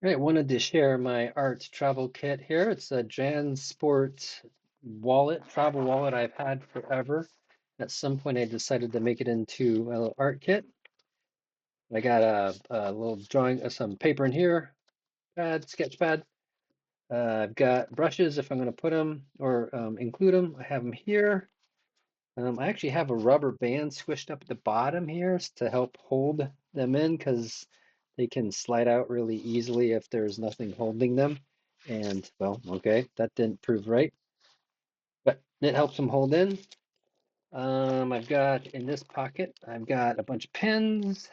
Right, wanted to share my art travel kit here. It's a JanSport wallet, travel wallet I've had forever. At some point, I decided to make it into a little art kit. I got a little drawing, some paper in here, sketch pad. I've got brushes if I'm going to put them or include them. I have them here. I actually have a rubber band squished up at the bottom here to help hold them in because they can slide out really easily if there's nothing holding them. And well, okay, that didn't prove right, but it helps them hold in. I've got in this pocket, I've got a bunch of pens.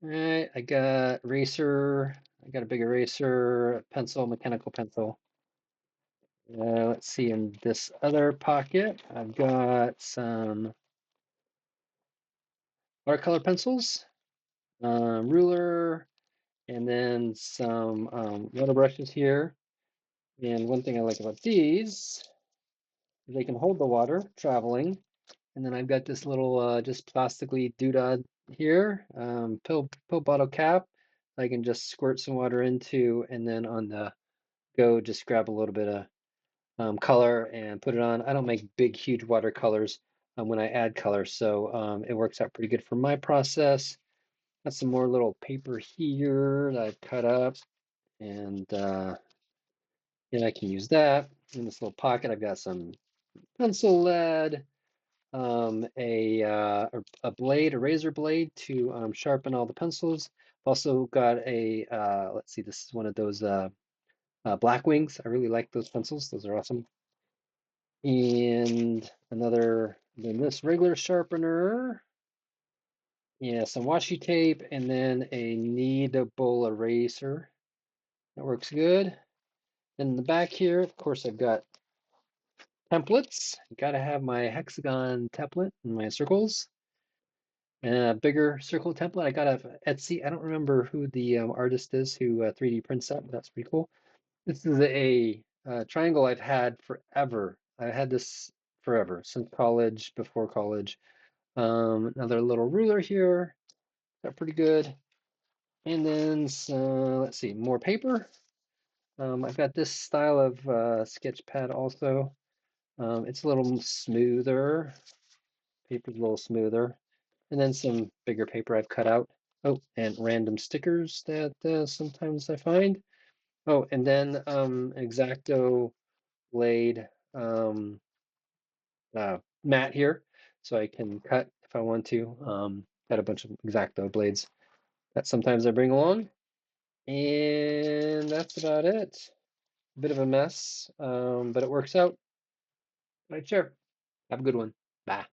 All right, I got eraser. I got a big eraser, pencil, mechanical pencil. Let's see, in this other pocket, I've got some watercolor pencils, ruler, and then some water brushes here. And one thing I like about these is they can hold the water traveling. And then I've got this little just plastically doodad here, pill bottle cap. I can just squirt some water into, and then on the go, just grab a little bit of color and put it on. I don't make big, huge watercolors when I add color, so it works out pretty good for my process. Got some more little paper here that I've cut up, and yeah, I can use that. In this little pocket, I've got some pencil lead, a blade, a razor blade to sharpen all the pencils. I've also got a, let's see, this is one of those black wings. I really like those pencils. Those are awesome. And then this regular sharpener. Yeah, some washi tape, and then a kneadable eraser. That works good. In the back here, of course, I've got templates. Got to have my hexagon template and my circles. And a bigger circle template. I got a Etsy. I don't remember who the artist is who 3D prints that, but that's pretty cool. This is a triangle I've had forever. I had this forever, since college, before college. Another little ruler here. Got pretty good. And then let's see, more paper. I've got this style of sketch pad also. It's a little smoother. Paper's a little smoother. And then some bigger paper I've cut out. Oh, and random stickers that sometimes I find. Oh, and then X-Acto blade mat here, so I can cut if I want to. Got a bunch of X-Acto blades that sometimes I bring along. And that's about it. A bit of a mess, but it works out. Right, sure. Have a good one. Bye.